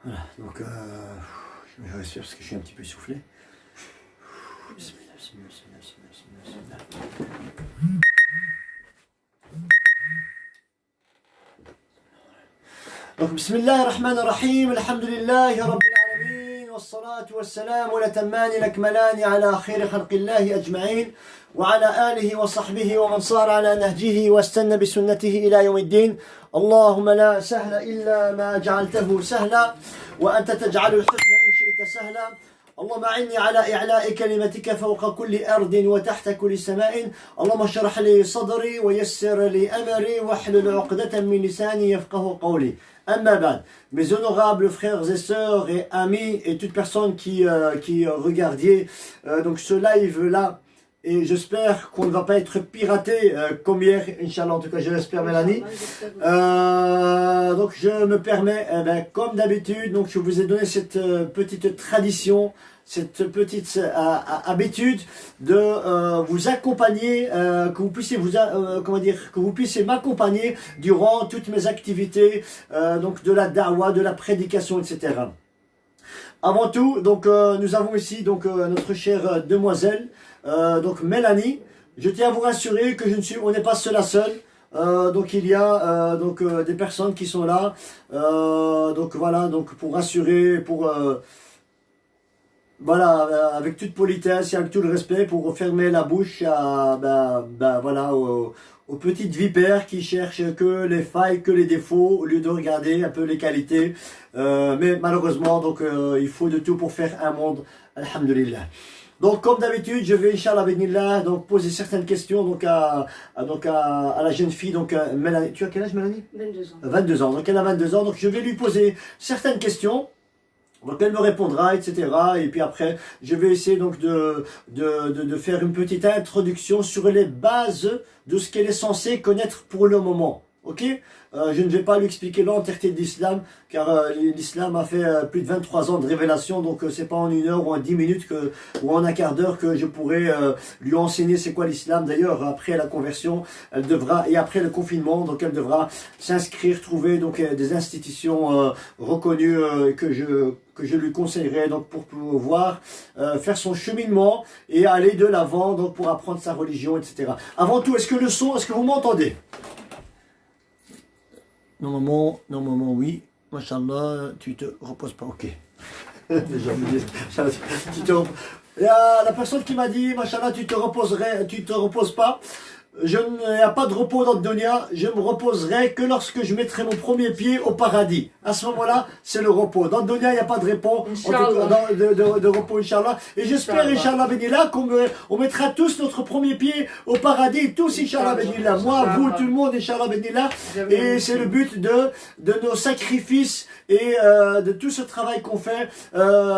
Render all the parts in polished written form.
Voilà, donc je respire parce que je suis un petit peu essoufflé. Bismillah, bismillah, bismillah, bismillah, bismillah, bismillah. Donc, bismillah ar-Rahman ar-Rahim, alhamdulillahi rabbil alamin, wassalatu wassalamu ala tammani lakmalani ala khayri khalqillahi ajma'in, wa ala alihi wa sahbihi wa man sara ala nahjihi wa istanna bi sunnatihi ila yawmiddin. Allahumma la sahla illa ma ja'altahu sahla, wa anta taj'alul huzna in shi'ta sahla. اللهم أعني على إعلاء كلمتك فوق كل أرض وتحت كل سماء. اللهم اشرح لي صدري ويسر لي أمري واحلل عقدة من لساني يفقه قولي. Amma ba'd. Mes honorables frères et sœurs et amis et toute personne qui regardiez donc ce live là, et j'espère qu'on ne va pas être piraté comme hier, Inch'Allah, en tout cas je l'espère Mélanie. Donc je me permets, comme d'habitude, donc je vous ai donné cette petite tradition, cette petite habitude de vous accompagner, que vous puissiez que vous puissiez m'accompagner durant toutes mes activités, donc de la da'wah, de la prédication, etc. Avant tout, donc nous avons ici donc notre chère demoiselle, donc Mélanie. Je tiens à vous rassurer que on n'est pas seul à seul. Donc il y a des personnes qui sont là, donc voilà, donc pour rassurer, pour voilà, avec toute politesse et avec tout le respect, pour fermer la bouche à, voilà, aux petites vipères qui cherchent que les failles, que les défauts, au lieu de regarder un peu les qualités. Mais malheureusement, donc il faut de tout pour faire un monde. Alhamdulillah. Donc comme d'habitude, je vais, Inch'Allah, Benillah, donc poser certaines questions donc à la jeune fille, donc Mélanie. Tu as quel âge, Mélanie? 22 ans. 22 ans. Donc elle a 22 ans. Donc je vais lui poser certaines questions. Donc elle me répondra, etc. Et puis après, je vais essayer donc de faire une petite introduction sur les bases de ce qu'elle est censée connaître pour le moment. Ok? Je ne vais pas lui expliquer l'entièreté de l'islam, car l'islam a fait plus de 23 ans de révélation, donc c'est pas en 1 heure ou en 10 minutes ou en un quart d'heure que je pourrais lui enseigner c'est quoi l'islam. D'ailleurs, après la conversion, elle devra, et après le confinement, donc elle devra s'inscrire, trouver donc des institutions reconnues que je lui conseillerais donc pour pouvoir faire son cheminement et aller de l'avant donc pour apprendre sa religion, etc. Avant tout, est-ce que vous m'entendez? Normalement, oui. Machallah, tu te reposes pas, ok. Les gens me disent, il y a la personne qui m'a dit, Machallah, tu te reposes pas. Il n'y a pas de repos dans le dunya, je me reposerai que lorsque je mettrai mon premier pied au paradis. À ce moment-là, c'est le repos. Dans le dunya, il n'y a pas de repos, de repos, Inch'Allah. Et j'espère, Inch'Allah, Benillah, qu'on mettra tous notre premier pied au paradis, tous, Inch'Allah, Benillah. Moi, vous, tout le monde, Inch'Allah, Benillah. Et c'est le but de nos sacrifices et de tout ce travail qu'on fait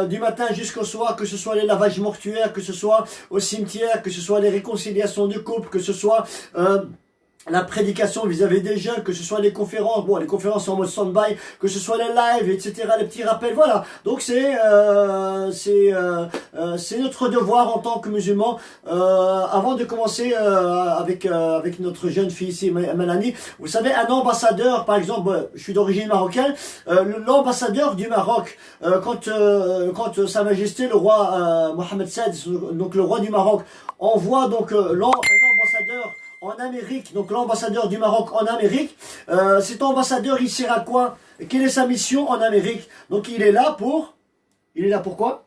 du matin jusqu'au soir, que ce soit les lavages mortuaires, que ce soit au cimetière, que ce soit les réconciliations de couple, que ce soit la prédication vis-à-vis des jeunes, que ce soit les conférences, les conférences en mode stand-by, que ce soit les lives, etc., les petits rappels, voilà. Donc c'est notre devoir en tant que musulmans. Avant de commencer avec notre jeune fille ici, Mélanie, vous savez, un ambassadeur, par exemple, je suis d'origine marocaine, l'ambassadeur du Maroc, quand Sa Majesté le roi Mohamed VI, donc le roi du Maroc, envoie donc un ambassadeur en Amérique, donc l'ambassadeur du Maroc en Amérique, cet ambassadeur il sert à quoi? Quelle est sa mission en Amérique? Donc il est là pour quoi?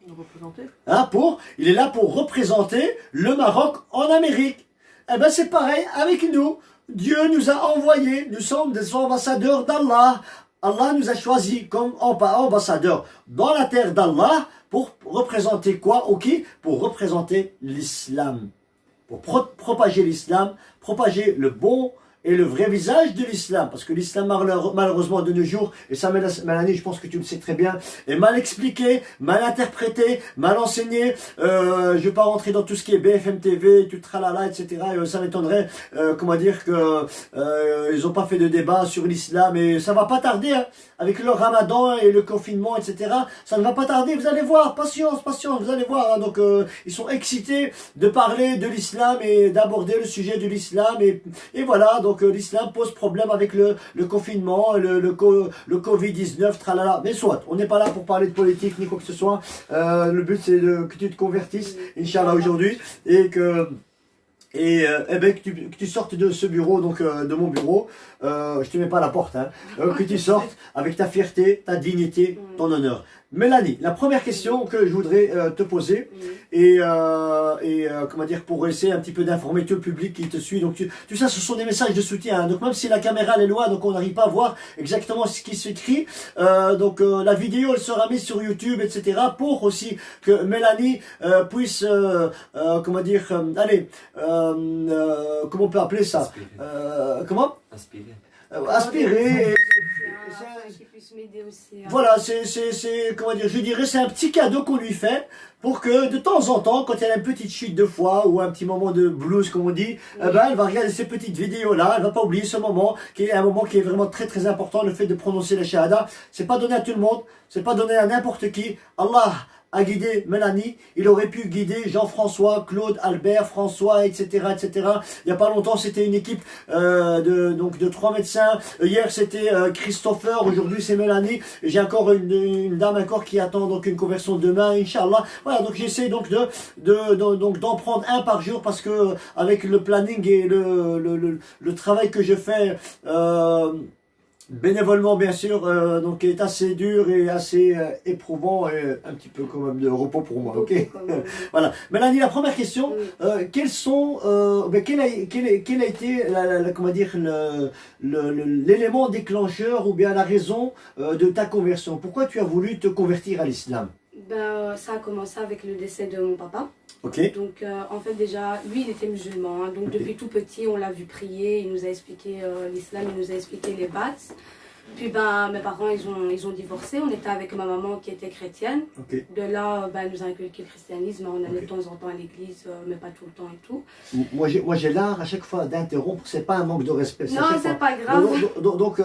Représenter. Il est là pour représenter le Maroc en Amérique. Eh ben c'est pareil avec nous. Dieu nous a envoyés, nous sommes des ambassadeurs d'Allah. Allah nous a choisis comme ambassadeurs dans la terre d'Allah pour représenter quoi? Ok, pour représenter l'islam. Pour propager l'islam, propager le bon et le vrai visage de l'islam. Parce que l'islam, malheureusement, de nos jours, et ça, Mélanie, je pense que tu le sais très bien, est mal expliqué, mal interprété, mal enseigné. Je ne vais pas rentrer dans tout ce qui est BFM TV, tout tralala, etc. Ça m'étonnerait, ils n'ont pas fait de débat sur l'islam. Et ça va pas tarder, hein, avec le ramadan et le confinement, etc. Ça ne va pas tarder, vous allez voir, patience, vous allez voir. Hein, donc, ils sont excités de parler de l'islam et d'aborder le sujet de l'islam. Et voilà, donc donc l'islam pose problème avec le confinement, le Covid-19, tralala. Mais soit, on n'est pas là pour parler de politique ni quoi que ce soit. Le but c'est que tu te convertisses, Inch'Allah, aujourd'hui, et que tu sortes de ce bureau, donc de mon bureau, je te mets pas à la porte, hein, que tu sortes avec ta fierté, ta dignité, ton honneur. Mélanie, la première question que je voudrais te poser, comment dire, pour essayer un petit peu d'informer tout le public qui te suit. Donc tu sais, ce sont des messages de soutien, hein. Donc même si la caméra elle est loin, donc on n'arrive pas à voir exactement ce qui s'écrit, la vidéo elle sera mise sur YouTube, etc. pour aussi que Mélanie puisse, comment dire, comment on peut appeler ça, comment aspirer. Qui puisse m'aider aussi. Voilà, comment dire, je dirais, c'est un petit cadeau qu'on lui fait pour que de temps en temps, quand elle a une petite chute de foi ou un petit moment de blues, comme on dit, elle va regarder ces petites vidéos-là, elle va pas oublier ce moment, qui est un moment qui est vraiment très très important, le fait de prononcer la shahada. C'est pas donné à tout le monde, c'est pas donné à n'importe qui. Allah a guidé Mélanie, il aurait pu guider Jean-François, Claude, Albert, François, etc., etc. Il n'y a pas longtemps, c'était une équipe de 3 médecins. Hier, c'était Christopher, aujourd'hui c'est Mélanie. J'ai encore une dame encore qui attend donc une conversion demain, Inch'Allah. Voilà, donc j'essaie donc d'en prendre un par jour parce que avec le planning et le travail que je fais bénévolement bien sûr, donc est assez dur et assez éprouvant et un petit peu quand même de repos pour moi, ok. Voilà. Mélanie, la première question, quels sont, quel a été, comment dire, l'élément déclencheur ou bien la raison de ta conversion? Pourquoi tu as voulu te convertir à l'islam? Ça a commencé avec le décès de mon papa. Okay. Donc en fait déjà, lui il était musulman, hein, donc depuis tout petit on l'a vu prier, il nous a expliqué l'islam, il nous a expliqué les bases. Puis mes parents ils ont divorcé, on était avec ma maman qui était chrétienne. Okay. De là, elle nous a inculqué le christianisme, on allait de temps en temps à l'église, mais pas tout le temps et tout. Moi j'ai l'art à chaque fois d'interrompre, c'est pas un manque de respect. Non, c'est pas grave. Donc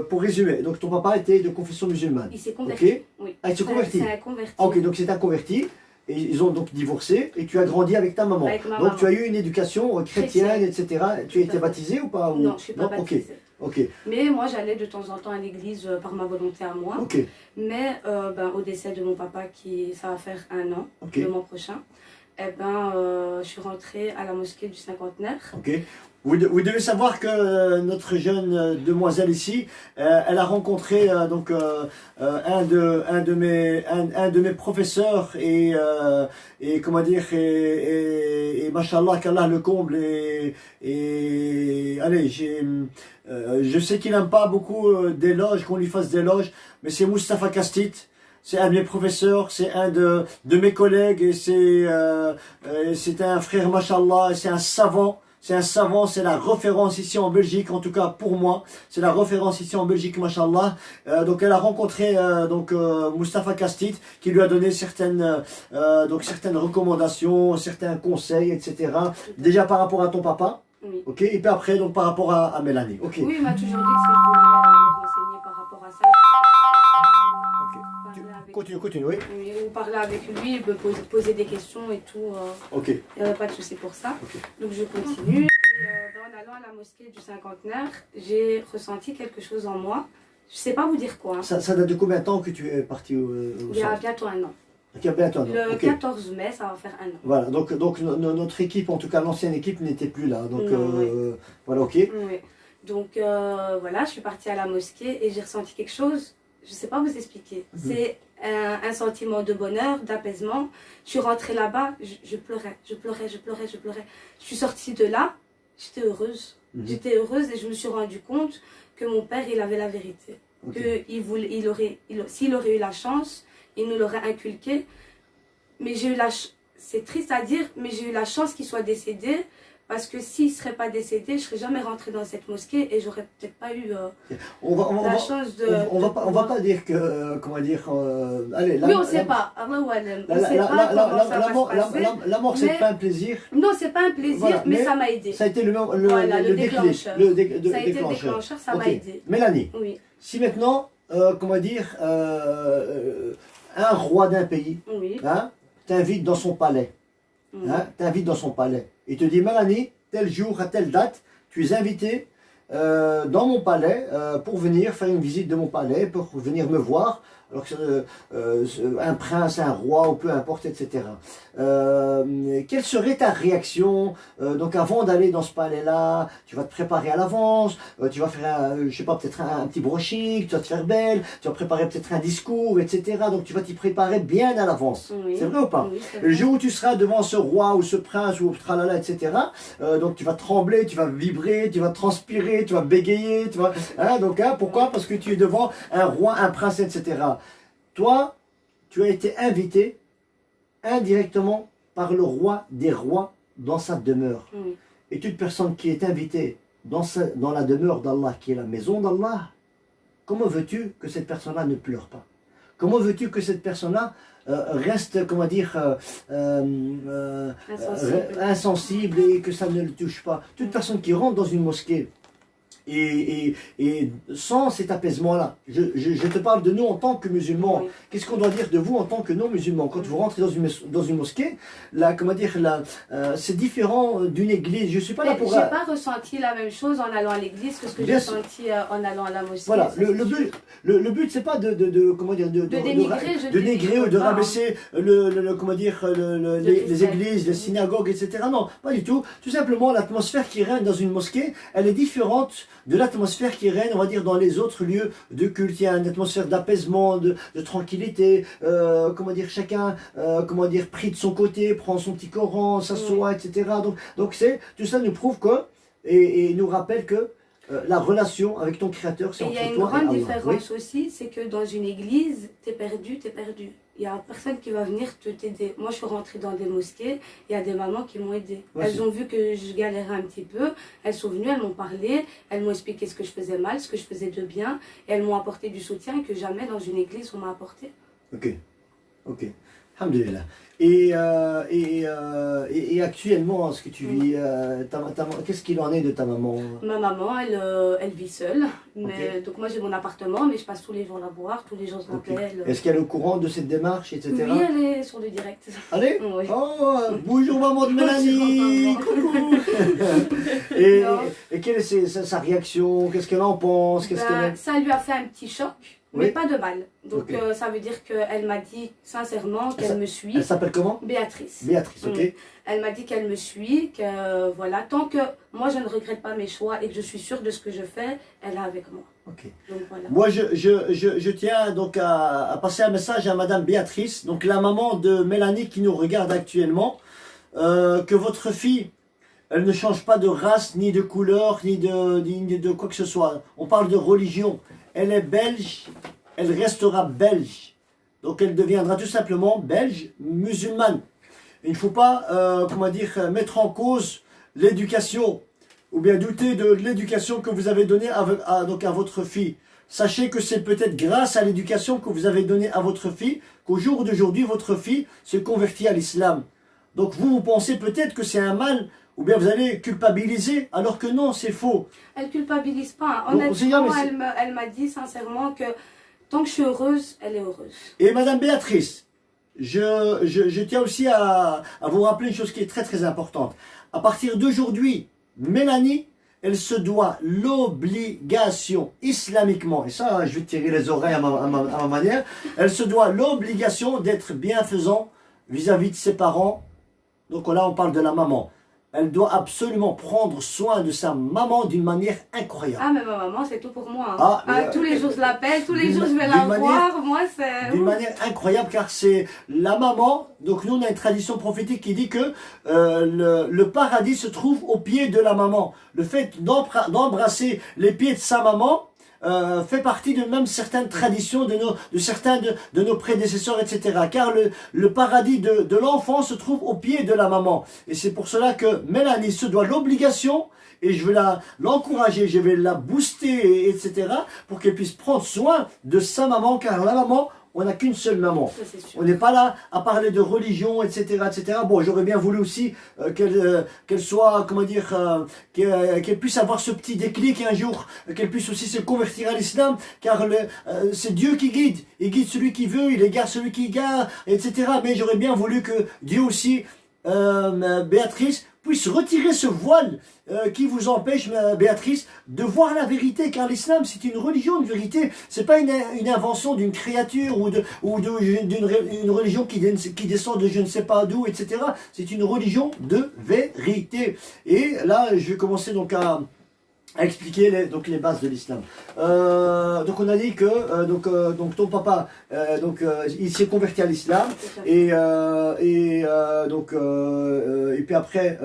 pour résumer, donc ton papa était de confession musulmane. Il s'est converti. Okay. Oui. Ah, il s'est converti. C'est un converti. Ah, ok, donc c'est un converti. Et ils ont donc divorcé et tu as grandi avec ta maman. Avec ma donc maman. tu as eu une éducation chrétienne, etc. Tu as été baptisée ou pas? Non, je ne suis pas baptisée. Ok. Mais moi j'allais de temps en temps à l'église par ma volonté à moi. Ok. Mais au décès de mon papa, ça va faire 1 an, le mois prochain, je suis rentrée à la mosquée du cinquantenaire. Ok. Vous devez savoir que notre jeune demoiselle ici, elle a rencontré un de mes professeurs et comment dire et machallah qu'Allah le comble et allez je sais qu'il n'aime pas beaucoup d'éloges, qu'on lui fasse d'éloges, mais c'est Moustapha Kastit. C'est un de mes professeurs, c'est un de mes collègues et c'est un frère machallah, c'est un savant. C'est un savant, c'est la référence ici en Belgique, en tout cas pour moi. C'est la référence ici en Belgique, machallah. Donc elle a rencontré Moustapha Kastit, qui lui a donné certaines recommandations, certains conseils, etc. Déjà par rapport à ton papa. Oui. Ok. Et puis après, donc par rapport à Mélanie. Ok. Oui, il m'a toujours dit que si je voulais me renseigner par rapport à ça, Continue, oui. Oui, on parlait avec lui, me poser des questions et tout. Ok. Il n'y avait pas de souci pour ça. Okay. Donc je continue. Et, en allant à la mosquée du cinquantenaire, j'ai ressenti quelque chose en moi. Je ne sais pas vous dire quoi. Hein. Ça date de combien de temps que tu es parti au Il y a centre? bientôt 1 an. Okay, bientôt, Le okay. 14 mai, ça va faire 1 an. Voilà, donc notre équipe, en tout cas l'ancienne équipe, n'était plus là. Donc oui. voilà, ok. Oui. Donc voilà, je suis partie à la mosquée et j'ai ressenti quelque chose. Je ne sais pas vous expliquer. C'est un sentiment de bonheur, d'apaisement. Je suis rentrée là-bas, je pleurais. Je suis sortie de là, j'étais heureuse. J'étais heureuse et je me suis rendu compte que mon père, il avait la vérité. Okay. S'il aurait eu la chance, il nous l'aurait inculqué. Mais j'ai eu c'est triste à dire, mais j'ai eu la chance qu'il soit décédé. Parce que s'il ne serait pas décédé, je ne serais jamais rentrée dans cette mosquée et j'aurais peut-être pas eu la chance de... On va pas dire que... comment dire... allez, oui, on ne sait pas. On ne sait pas comment ça va se passer. La mort, c'est pas un plaisir. Non, c'est pas un plaisir, voilà, mais ça m'a aidé. Ça a été le déclencheur. Ça a été le déclencheur, ça m'a aidé. Mélanie, oui. Si maintenant, comment dire, un roi d'un pays oui. T'invite dans son palais, t'invite dans son palais, il te dit Mélanie, tel jour, à telle date, tu es invité dans mon palais pour venir faire une visite de mon palais, pour venir me voir. Alors que un prince, un roi, ou peu importe, etc. Quelle serait ta réaction? Donc avant d'aller dans ce palais-là, tu vas te préparer à l'avance, tu vas faire, je sais pas, peut-être un petit brushing, tu vas te faire belle, tu vas préparer peut-être un discours, etc. Donc tu vas t'y préparer bien à l'avance. Oui. C'est vrai ou pas? Oui, le jour où tu seras devant ce roi ou ce prince ou tralala, etc. Donc tu vas trembler, tu vas vibrer, tu vas transpirer, tu vas bégayer, tu vas, hein, donc pourquoi? Parce que tu es devant un roi, un prince, etc. Toi, tu as été invité indirectement par le roi des rois dans sa demeure. Oui. Et toute personne qui est invitée dans la demeure d'Allah, qui est la maison d'Allah, comment veux-tu que cette personne-là ne pleure pas? Comment veux-tu que cette personne-là reste, comment dire, insensible et que ça ne le touche pas? Toute personne qui rentre dans une mosquée et sans cet apaisement-là, je te parle de nous en tant que musulmans. Oui. Qu'est-ce qu'on doit dire de vous en tant que non-musulmans? Quand vous rentrez dans une mosquée, là, comment dire, c'est différent d'une église. Je suis pas là pour... J'ai pas ressenti la même chose en allant à l'église que ce que j'ai ressenti en allant à la mosquée. Voilà, le but c'est pas comment dire, de dénigrer ou de rabaisser comment dire, les églises, les synagogues, etc. Non, pas du tout. Tout simplement, l'atmosphère qui règne dans une mosquée, elle est différente de l'atmosphère qui règne, on va dire, dans les autres lieux de culte. Il y a une atmosphère d'apaisement, de tranquillité, comment dire, chacun, comment dire, prie de son côté, prend son petit Coran, s'assoit, etc. Donc tout ça nous prouve que, et nous rappelle que la relation avec ton Créateur, c'est entre toi et Allah. Il y a une grande différence aussi, c'est que dans une église, t'es perdu, t'es perdu. Il n'y a personne qui va venir t'aider. Moi, je suis rentrée dans des mosquées, il y a des mamans qui m'ont aidée. Elles ont vu que je galérais un petit peu, elles sont venues, elles m'ont parlé, elles m'ont expliqué ce que je faisais mal, ce que je faisais de bien, et elles m'ont apporté du soutien que jamais dans une église on m'a apporté. Ok. Alhamdulillah. Et actuellement, ce que tu vis, qu'est-ce qu'il en est de ta maman? Ma maman, elle vit seule. Mais, donc moi j'ai mon appartement, mais je passe tous les jours la voir, tous les jours je l'appelle. Est-ce qu'elle est au courant de cette démarche, etc.? Oui, elle est sur le direct. Allez? Oui. Oh, bonjour maman de Mélanie. Coucou. Et quelle est sa réaction? Qu'est-ce qu'elle en pense? Ça lui a fait un petit choc. Mais Oui. pas de balle. Donc ça veut dire qu'elle m'a dit sincèrement qu'elle me suit. Elle s'appelle comment? Béatrice. Béatrice, ok. Elle m'a dit qu'elle me suit, que voilà, tant que moi je ne regrette pas mes choix et que je suis sûre de ce que je fais, elle est avec moi. Ok. Donc, voilà. Moi je tiens donc à passer un message à Madame Béatrice, donc la maman de Mélanie qui nous regarde actuellement, que votre fille, elle ne change pas de race, ni de couleur, ni de quoi que ce soit. On parle de religion. Elle est belge, elle restera belge. Donc elle deviendra tout simplement belge, musulmane. Il ne faut pas, comment dire, mettre en cause l'éducation, ou bien douter de l'éducation que vous avez donnée donc à votre fille. Sachez que c'est peut-être grâce à l'éducation que vous avez donnée à votre fille, qu'au jour d'aujourd'hui, votre fille se convertit à l'islam. Donc vous pensez peut-être que c'est un mal, ou bien vous allez culpabiliser, alors que non, c'est faux. Elle culpabilise pas. Honnêtement, elle m'a dit sincèrement que tant que je suis heureuse, elle est heureuse. Et Madame Béatrice, je tiens aussi à vous rappeler une chose qui est très très importante. À partir d'aujourd'hui, Mélanie, elle se doit l'obligation, islamiquement, et ça je vais tirer les oreilles à ma manière, elle se doit l'obligation d'être bienfaisant vis-à-vis de ses parents. Donc là on parle de la maman. Elle doit absolument prendre soin de sa maman d'une manière incroyable. Ah mais ma maman c'est tout pour moi. Tous les jours je l'appelle, tous les jours je vais la voir. Moi c'est... D'une manière incroyable car c'est la maman. Donc nous on a une tradition prophétique qui dit que le paradis se trouve au pied de la maman. Le fait d'embrasser les pieds de sa maman fait partie de même certaines traditions de certains de nos prédécesseurs, etc. Car le paradis de l'enfant se trouve au pied de la maman. Et c'est pour cela que Mélanie se doit l'obligation, et je vais l'encourager, je vais la booster, etc. pour qu'elle puisse prendre soin de sa maman, car la maman, on n'a qu'une seule maman. On n'est pas là à parler de religion, etc., etc. Bon, j'aurais bien voulu aussi qu'elle soit, comment dire, qu'elle puisse avoir ce petit déclic un jour, qu'elle puisse aussi se convertir à l'islam, car c'est Dieu qui guide. Il guide celui qui veut, il égare celui qui égare, etc. Mais j'aurais bien voulu que Dieu aussi, Béatrice, puisse retirer ce voile qui vous empêche, Béatrice, de voir la vérité, car l'islam c'est une religion de vérité, c'est pas une invention d'une créature d'une religion qui descend de je ne sais pas d'où, etc. C'est une religion de vérité. Et là, je vais commencer donc à expliquer les bases de l'islam. Donc on a dit que donc ton papa il s'est converti à l'islam et puis après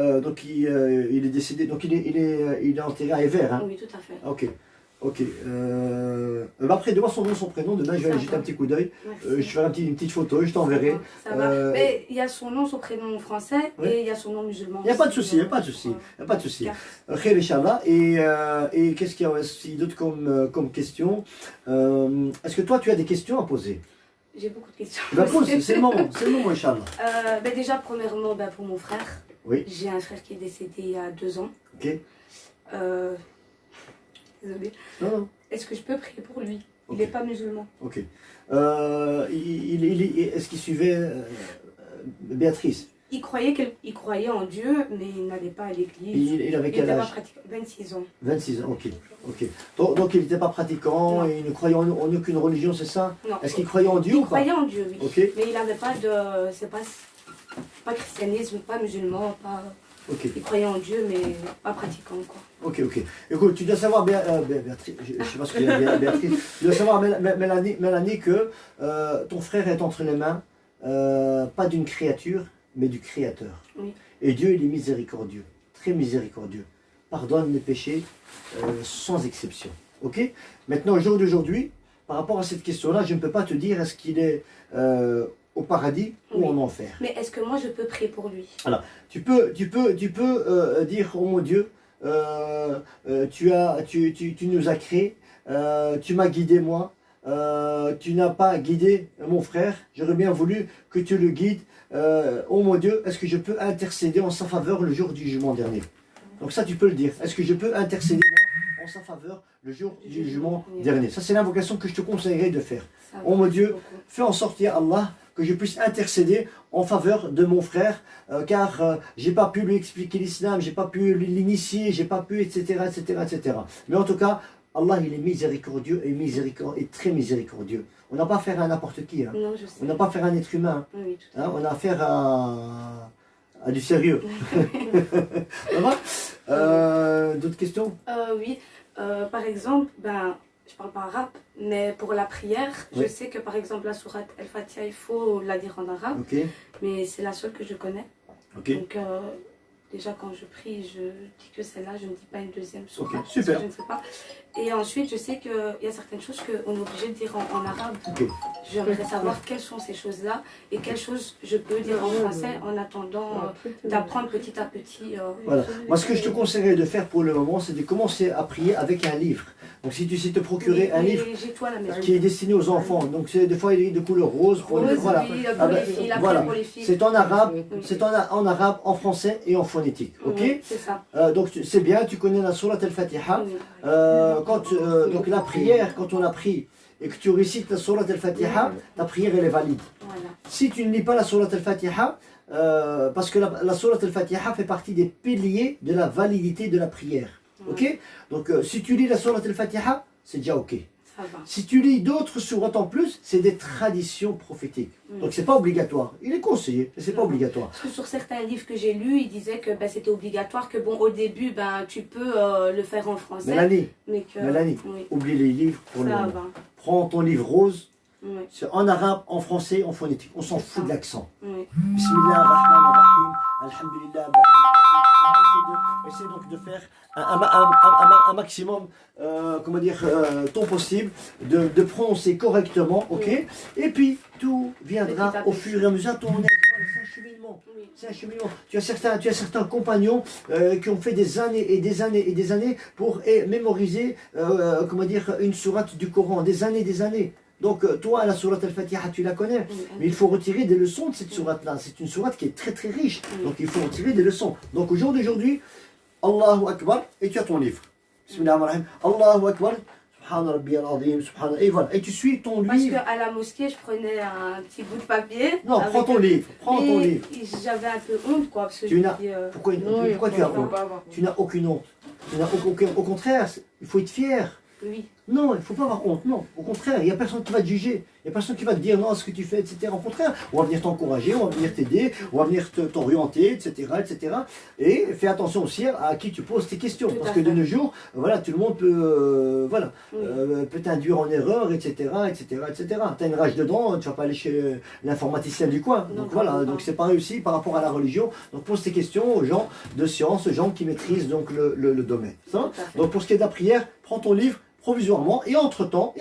il est décédé, donc il est enterré à Evere. Hein. Oui, tout à fait. Ok. Après, donne-moi son nom, son prénom. Demain, je vais aller jeter un petit coup d'œil. Je ferai une petite photo, je t'enverrai. Ça va. Mais il y a son nom, son prénom français et il y a son nom musulman. Il n'y a pas de souci, il n'y a pas de souci. Khair, Inch'Allah. Et qu'est-ce qu'il y a aussi d'autre comme question? Est-ce que toi, tu as des questions à poser? J'ai beaucoup de questions. Pose, c'est le moment, Inch'Allah. Déjà, premièrement, pour mon frère. Oui. J'ai un frère qui est décédé il y a 2 ans. Ok. Désolée. Non. Est-ce que je peux prier pour lui? Il Ok. n'est pas musulman. Ok. Est-ce qu'il suivait Béatrice? Il croyait en Dieu, mais il n'allait pas à l'église. Il avait quel âge? 26 ans. 26 ans, ok. Donc il n'était pas pratiquant Non. et il ne croyait en aucune religion, c'est ça? Non. Est-ce qu'il croyait en Dieu ou Il pas? croyait en Dieu, oui. Ok. Mais il n'avait pas de... C'est pas christianisme, pas musulman, pas... Ok. Il croyait en Dieu, mais pas pratiquant, quoi. Ok. Écoute, tu dois savoir, Béatrice, je ne sais pas ce qu'il y a, Béatrice, tu dois savoir, Mélanie, que ton frère est entre les mains, pas d'une créature, mais du Créateur. Oui. Et Dieu, il est miséricordieux, très miséricordieux. Pardonne les péchés sans exception. Ok. Maintenant, au jour d'aujourd'hui, par rapport à cette question-là, je ne peux pas te dire est-ce qu'il est au paradis ou en enfer. Mais est-ce que moi, je peux prier pour lui? Alors, tu peux dire, oh mon Dieu, tu nous as créés, tu m'as guidé moi, tu n'as pas guidé mon frère, j'aurais bien voulu que tu le guides. Oh mon Dieu, est-ce que je peux intercéder en sa faveur le jour du jugement dernier? Donc ça, tu peux le dire. Est-ce que je peux intercéder moi en sa faveur le jour du jugement dernier? Ça, c'est l'invocation que je te conseillerais de faire. Oh mon Dieu, fais en sorte, ya Allah, que je puisse intercéder en faveur de mon frère, car j'ai pas pu lui expliquer l'islam, j'ai pas pu l'initier, j'ai pas pu, etc. Mais en tout cas, Allah, il est miséricordieux et très miséricordieux. On n'a pas affaire à n'importe qui. Hein. Non, je sais. On n'a pas affaire à un être humain. Oui, tout à fait. Hein. On a affaire à du sérieux. Ça va? D'autres questions? Oui. Par exemple, je parle pas arabe, mais pour la prière, Oui. je sais que par exemple la sourate Al-Fatiha, il faut la dire en arabe, Ok. mais c'est la seule que je connais. Ok. Donc déjà quand je prie, je dis que celle-là, je ne dis pas une deuxième sourate. Ok, parce que super. Je ne sais pas. Et ensuite, je sais qu'il y a certaines choses qu'on est obligé de dire en arabe. Ok. J'aimerais savoir quelles sont ces choses-là et quelles choses je peux dire en français en attendant d'apprendre petit à petit. Voilà. Moi, ce que je te conseillerais de faire pour le moment, c'est de commencer à prier avec un livre. Donc, si tu sais te procurer un livre J'ai tout à la maison. qui est destiné aux enfants, donc des fois il est de couleur rose pour les, Rose, voilà. oui, Ah pour ben, les filles, la voilà. prière pour les filles. C'est en arabe, Oui. c'est en arabe, en français et en phonétique. Ok. Oui, c'est ça. Donc c'est bien, tu connais la sourate Al-Fatiha. Oui. Donc la prière, quand on a pris et que tu récites la sourate Al-Fatiha, ta prière elle est valide. Voilà. Si tu ne lis pas la sourate Al-Fatiha, parce que la sourate Al-Fatiha fait partie des piliers de la validité de la prière. Ok. Donc si tu lis la sourate Al-Fatiha, c'est déjà ok. Ça va. Si tu lis d'autres sourates en plus, c'est des traditions prophétiques. Donc c'est pas obligatoire. Il est conseillé, mais c'est pas obligatoire. Parce que sur certains livres que j'ai lus, ils disaient que c'était obligatoire, que bon, au début, tu peux le faire en français. Mélanie, Mais que, Mélanie, oublie les livres pour le ça moment. va. Prends ton livre rose, Oui. c'est en arabe, en français, en phonétique. On s'en fout de l'accent. Oui. Bismillah ar-Rahman ar-Rahim, Alhamdulillah. Essaie donc de faire un maximum, ton possible, de prononcer correctement, ok? Et puis tout viendra Petit à au petit. fur et à mesure à ton aise. Voilà, c'est un cheminement. Oui. C'est un cheminement. Tu as certains compagnons qui ont fait des années et des années et des années pour mémoriser, une sourate du Coran, des années. Donc toi, la sourate Al-Fatiha, tu la connais, mais il faut retirer des leçons de cette sourate-là. C'est une sourate qui est très très riche, donc il faut en tirer des leçons. Donc au jour d'aujourd'hui, Allahu Akbar, et tu as ton livre. Bismillahirrahmanirrahim. Allahu Akbar. Subhana Rabbi al-Azim, Subhana. Et voilà. Et tu suis ton Parce livre. qu'à la mosquée, je prenais un petit bout de papier. Non, avec prends ton livre. Prends ton et livre. J'avais un peu honte, quoi. Parce que Tu je n'as. me dis, Pourquoi, Non, pourquoi tu as faut honte? pas avoir honte. Tu n'as aucune honte. Tu n'as aucun. Au contraire, il faut être fier. oui. Non, il ne faut pas avoir honte, non. Au contraire, il n'y a personne qui va te juger. Il n'y a personne qui va te dire non, ce que tu fais, etc. Au contraire, on va venir t'encourager, on va venir t'aider, on va venir t'orienter, etc., etc. Et fais attention aussi à qui tu poses tes questions. Tout Parce à que de fait. nos jours, voilà, tout le monde peut, Oui. peut t'induire en erreur, etc., etc., etc. Tu as une rage dedans, tu ne vas pas aller chez l'informaticien du coin. Non, Donc voilà, non, non. donc c'est pareil aussi par rapport à la religion. Donc pose tes questions aux gens de science, aux gens qui maîtrisent donc le domaine. Ça va? Tout à fait. Donc pour ce qui est de la prière, prends ton livre provisoirement et entre-temps,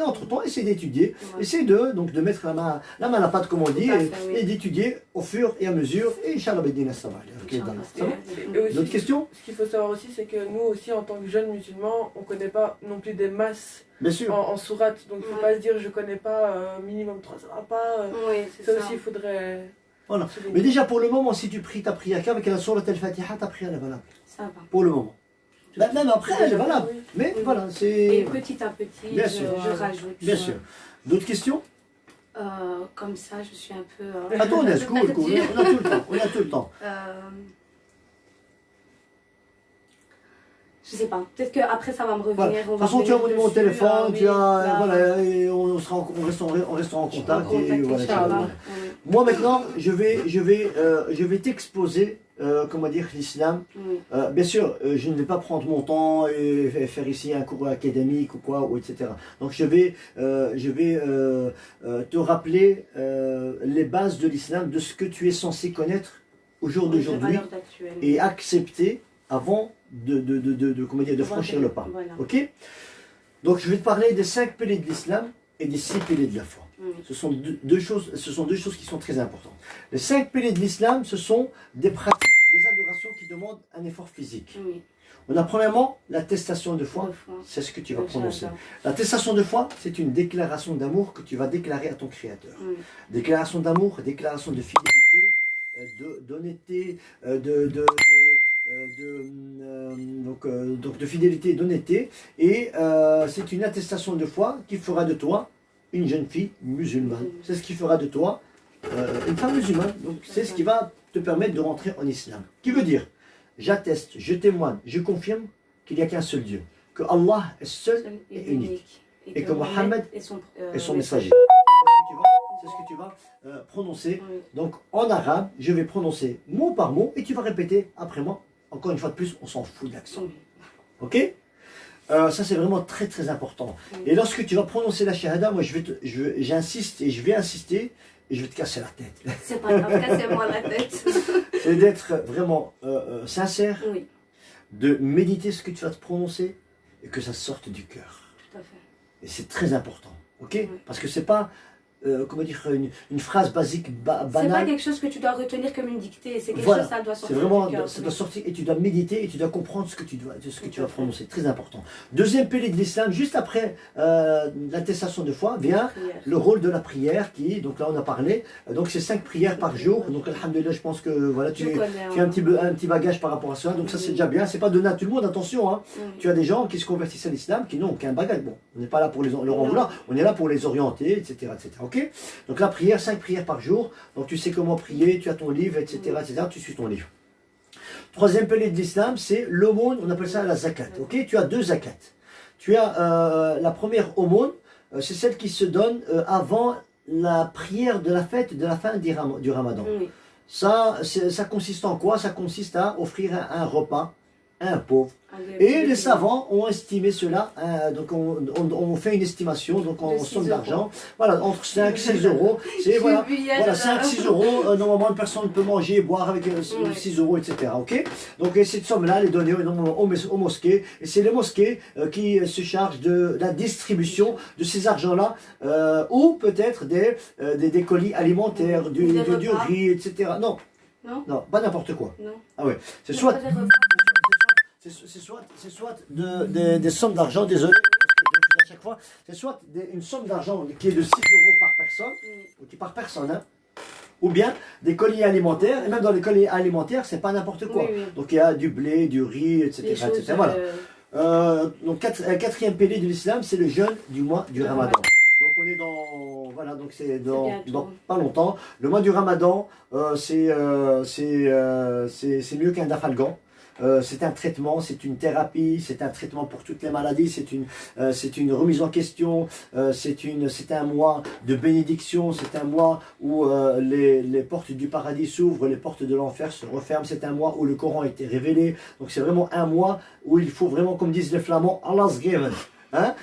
essaie d'étudier, Ouais. essaie de mettre la main à la pâte comme on dit Tout à fait, oui. et d'étudier au fur et à mesure et Inch'Allah Bedina ça va aller. Ok, Inch'Allah, ça va? Et aussi, D'autres questions? ce qu'il faut savoir aussi, c'est que nous aussi, en tant que jeunes musulmans, on ne connaît pas non plus des masses Bien sûr. en sourate. Donc il ne faut Ouais. pas se dire je ne connais pas minimum 3, ça va pas. Oui, c'est Ça ça. aussi, il faudrait. Voilà. souligner. Mais déjà pour le moment, si tu pries ta prière qu'avec la sourate al-Fatiha, ta prière est valable. Ça va. Pour le moment. Bah, même après, elle est valable. Oui. Mais Oui. voilà, Et c'est. petit à petit, Bien je, sûr. je rajoute. Bien sûr. D'autres questions? Comme ça, je suis un peu. Attends, un peu cool, perdue. on a tout le temps. On a tout le temps. Je sais pas. Peut-être qu'après, ça va me revenir. Voilà. De On toute va façon, tu as mon revenir numéro de dessus, téléphone, oui, tu as. là, Voilà, et on restera en contact. Et contact, voilà, Inch'Allah. Inch'Allah. Oui, Moi maintenant, je vais t'exposer, comment dire, l'islam. oui. Bien sûr, je ne vais pas prendre mon temps et faire ici un cours académique ou quoi, ou etc. Donc je vais te rappeler les bases de l'islam, de ce que tu es censé connaître au jour Oui, à d'aujourd'hui l'heure d'actuelle. et accepter avant comment dire, de franchir le pas. Voilà. Ok? Donc je vais te parler des 5 piliers de l'islam et des 6 piliers de la foi. Oui. Ce sont deux choses qui sont très importantes. Les 5 piliers de l'islam, ce sont des pratiques, des adorations qui demandent un effort physique. Oui. On a premièrement l'attestation de foi, Deux fois. c'est ce que tu vas Inch'Allah. prononcer. L'attestation de foi, c'est une déclaration d'amour que tu vas déclarer à ton Créateur. Oui. Déclaration d'amour, déclaration de fidélité, d'honnêteté, donc de fidélité et d'honnêteté. Et c'est une attestation de foi qui fera de toi une jeune fille musulmane. C'est ce qui fera de toi une femme musulmane. Donc c'est ce qui va te permettre de rentrer en islam. Qui veut dire, j'atteste, je témoigne, je confirme qu'il n'y a qu'un seul Dieu. Que Allah est seul et unique. Et que Mohammed est son messager. C'est ce que tu vas prononcer. Oui. Donc en arabe, je vais prononcer mot par mot et tu vas répéter après moi. Encore une fois de plus, on s'en fout de l'accent. Oui. Ok? Ça c'est vraiment très très important. Oui. Et lorsque tu vas prononcer la shahada, moi j'insiste et je vais insister et je vais te casser la tête. C'est pas grave, cassez-moi la tête. C'est d'être vraiment sincère, Oui, de méditer ce que tu vas te prononcer et que ça sorte du cœur. tout à fait. Et c'est très important. Ok? Oui. Parce que c'est pas comment dire, une phrase basique, C'est pas banale. quelque chose que tu dois retenir comme une dictée, c'est quelque Voilà. chose ça doit C'est sortir vraiment, du cœur. ça doit sortir et tu dois méditer et tu dois comprendre ce que tu vas prononcer. Très important. Deuxième pilier de l'islam, juste après l'attestation de foi, vient Prière. le rôle de la prière qui, donc là on a parlé, donc c'est 5 prières par jour. Donc alhamdoulilah, je pense que voilà, Tu tu connais, as hein. un petit bagage par rapport à ça, donc ça c'est déjà bien. C'est pas donné à tout le monde, attention. Hein. Oui. Tu as des gens qui se convertissent à l'islam qui n'ont aucun bagage. Bon, on n'est pas là pour leur en Non. vouloir, on est là pour les orienter, etc. etc. Ok? Donc la prière, 5 prières par jour. Donc tu sais comment prier, tu as ton livre, etc. etc. Tu suis ton livre. Troisième pilier de l'islam, c'est l'aumône, on appelle ça la zakat. Ok? Tu as 2 zakats. Tu as la première aumône, c'est celle qui se donne avant la prière de la fête de la fin du ramadan. Oui. Ça consiste en quoi? Ça consiste à offrir un repas à un pauvre. Allez, Et les savants ont estimé cela, donc on fait une estimation, donc en De 6 somme euros. d'argent, voilà, entre 5 et 6 euros, c'est J'ai voilà, vu hier, voilà 5-6 euros, normalement une personne peut manger et boire avec Ouais. 6 euros, etc. Ok? Donc et cette somme-là, elle est donnée aux mosquées, et c'est les mosquées qui se chargent de la distribution de ces argents-là, ou peut-être des colis alimentaires, Ou des du repas. riz, etc. Non, Non? non, pas n'importe quoi. Non. Ah ouais, c'est Non, soit... pas des repas. C'est soit des sommes d'argent, désolé, parce que à chaque fois, c'est soit une somme d'argent qui est de 6 euros par personne, Oui. ou par personne, hein, ou bien des colis alimentaires, et même dans les colis alimentaires, c'est pas n'importe quoi. Oui, oui. Donc il y a du blé, du riz, etc. Des choses, etc. Voilà. Donc, quatrième pilier de l'islam, c'est le jeûne du mois du Ramadan. Donc, on est dans. Voilà, donc c'est dans pas longtemps. Le mois du Ramadan, c'est mieux qu'un dafalgan. C'est un traitement, c'est une thérapie, c'est un traitement pour toutes les maladies, c'est une remise en question, c'est un mois de bénédiction, c'est un mois où les portes du paradis s'ouvrent, les portes de l'enfer se referment, c'est un mois où le Coran a été révélé, donc c'est vraiment un mois où il faut vraiment, comme disent les Flamands, Allah's given. Hein?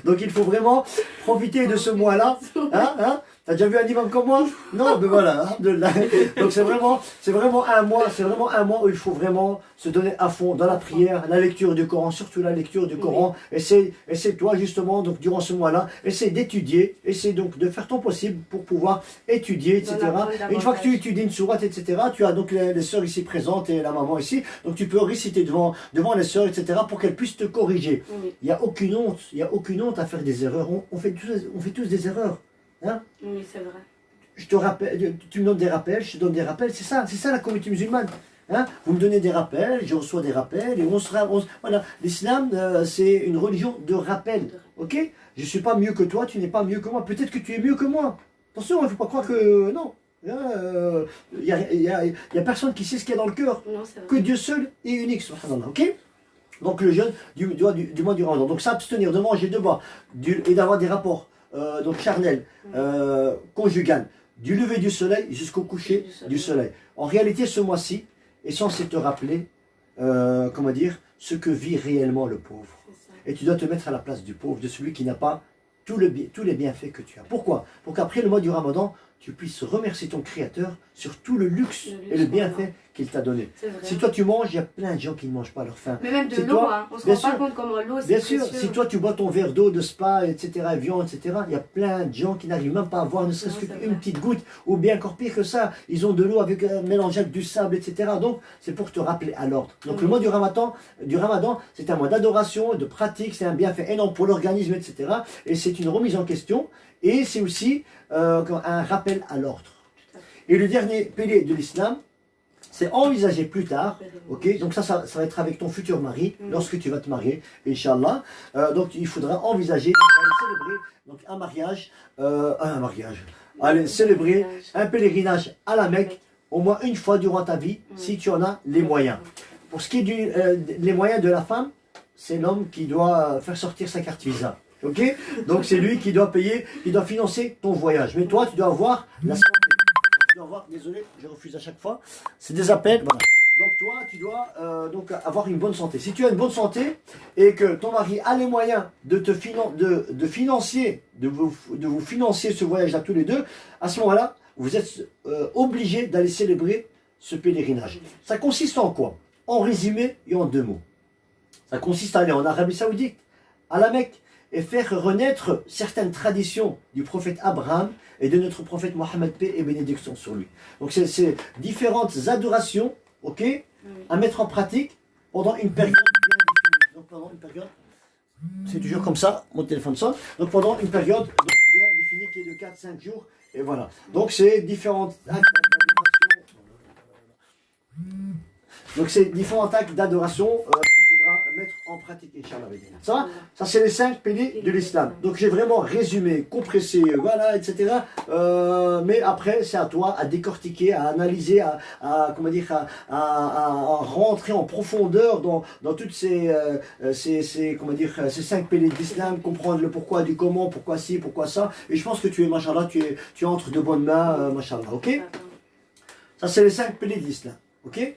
Donc il faut vraiment profiter de ce mois-là. Hein? T'as déjà vu un imam comme moi? Non, mais voilà, alhamdoulilah. Donc c'est vraiment un mois où il faut vraiment se donner à fond dans la prière, la lecture du Coran, surtout la lecture du Coran. Essaie toi justement, donc durant ce mois-là, essaie d'étudier, essaie donc de faire ton possible pour pouvoir étudier, etc. Et une fois que tu étudies une sourate, etc., tu as donc les sœurs ici présentes et la maman ici, donc tu peux réciter devant les sœurs, etc., pour qu'elles puissent te corriger. Il n'y a aucune honte à faire des erreurs. On fait tous des erreurs. Hein? Oui, c'est vrai. Je te rappelle, tu me donnes des rappels, je te donne des rappels, c'est ça la communauté musulmane. Hein? Vous me donnez des rappels, je reçois des rappels, et voilà. L'islam, c'est une religion de rappel. Ok? Je ne suis pas mieux que toi, tu n'es pas mieux que moi. Peut-être que tu es mieux que moi. Attention, il ne faut pas croire que. Non. Il n'y a personne qui sait ce qu'il y a dans le cœur. Que Dieu seul et unique, subhanallah. Ok? Donc le jeûne du mois du Ramadan. Donc s'abstenir de manger, de boire et d'avoir des rapports. Donc charnel, conjugal, du lever du soleil jusqu'au coucher du soleil. En réalité, ce mois-ci est censé te rappeler, comment dire, ce que vit réellement le pauvre. Et tu dois te mettre à la place du pauvre, de celui qui n'a pas tous les bienfaits que tu as. Pourquoi? Pour qu'après le mois du Ramadan, tu puisses remercier ton Créateur sur tout le luxe et le bienfait qu'il t'a donné. Si toi tu manges, il y a plein de gens qui ne mangent pas leur faim. Mais même de l'eau, hein. On ne se rend pas compte comment l'eau c'est bien sûr, si toi tu bois ton verre d'eau de spa, etc., viande, etc., il y a plein de gens qui n'arrivent même pas à boire ne serait-ce qu'une petite goutte, ou bien encore pire que ça, ils ont de l'eau avec mélangée avec du sable, etc. Donc c'est pour te rappeler à l'ordre. Donc le mois du Ramadan, c'est un mois d'adoration, de pratique, c'est un bienfait énorme pour l'organisme, etc. Et c'est une remise en question, et c'est aussi un rappel à l'ordre. Et le dernier pilier de l'islam, c'est envisager plus tard, ok? Donc ça va être avec ton futur mari, lorsque tu vas te marier, Inch'Allah. Donc il faudra envisager célébrer donc, un mariage. Allez, célébrer un pèlerinage à la Mecque, au moins une fois durant ta vie, si tu en as les moyens. Pour ce qui est les moyens de la femme, c'est l'homme qui doit faire sortir sa carte Visa. Ok? Donc c'est lui qui doit payer, qui doit financer ton voyage. Mais toi, tu dois avoir la santé. Tu dois avoir, désolé, je refuse à chaque fois. C'est des appels. Voilà. Donc toi, tu dois donc avoir une bonne santé. Si tu as une bonne santé et que ton mari a les moyens de vous financer ce voyage-là tous les deux, à ce moment-là, vous êtes obligés d'aller célébrer ce pèlerinage. Ça consiste en quoi? En résumé et en 2 mots. Ça consiste à aller en Arabie Saoudite, à la Mecque, et faire renaître certaines traditions du prophète Abraham et de notre prophète Mohammed, paix et bénédiction sur lui. Donc c'est différentes adorations, ok, à mettre en pratique pendant une période bien définie. Donc pendant une période, c'est toujours comme ça, mon téléphone sonne, donc pendant une période donc, bien définie qui est de 4-5 jours, et voilà. Donc c'est différentes actes d'adoration. Donc c'est différents actes d'adoration qu'il faudra mettre en pratique, Inch'Allah. Ça c'est les 5 piliers de l'islam. Donc j'ai vraiment résumé, compressé, voilà, etc. Mais après c'est à toi à décortiquer, à analyser, comment dire, à rentrer en profondeur dans toutes comment dire, ces 5 piliers de l'islam, comprendre le pourquoi du comment, pourquoi ci, pourquoi ça. Et je pense que tu es, machallah, tu entres de bonnes mains, machallah, ok? Ça c'est les 5 piliers de l'islam, ok?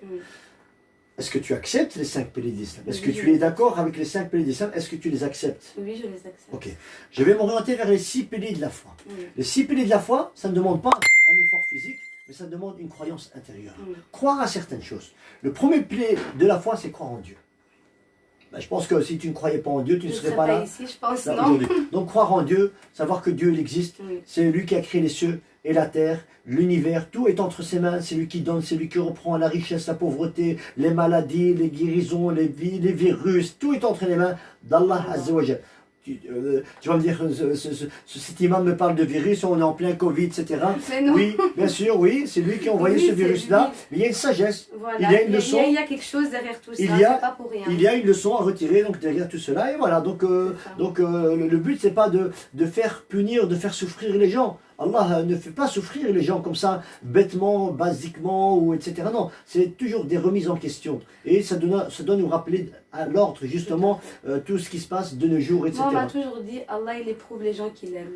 Est-ce que tu acceptes les 5 piliers de l'islam? Est-ce que tu es d'accord avec les 5 piliers de l'islam? Est-ce que tu les acceptes? Oui, je les accepte. Ok. Je vais m'orienter vers les 6 piliers de la foi. Les 6 piliers de la foi, ça ne demande pas un effort physique, mais ça demande une croyance intérieure. Croire à certaines choses. Le premier pilier de la foi, c'est croire en Dieu. Ben, je pense que si tu ne croyais pas en Dieu, tu ne serais pas là. Ici, je pense, non. Donc croire en Dieu, savoir que Dieu il existe, c'est lui qui a créé les cieux et la terre, l'univers, tout est entre ses mains, c'est lui qui donne, c'est lui qui reprend la richesse, la pauvreté, les maladies, les guérisons, les virus, tout est entre les mains d'Allah Azza wa Jal. tu vas me dire, cet imam me parle de virus, on est en plein Covid, etc. Mais non. Oui, bien sûr, oui, c'est lui qui a envoyé Oui, ce c'est virus-là, lui. mais il y a une sagesse, Voilà. il y a une leçon. Il y a quelque chose derrière tout ça, Il y a- c'est pas pour rien. Il y a une leçon à retirer donc derrière tout cela, et voilà. Donc, C'est ça. le but, c'est pas de faire punir, de faire souffrir les gens. Allah ne fait pas souffrir les gens comme ça, bêtement, basiquement, ou etc. Non, c'est toujours des remises en question. Et ça doit nous rappeler à l'ordre, justement, tout ce qui se passe de nos jours, etc. Moi, on m'a toujours dit, Allah, il éprouve les gens qu'il aime.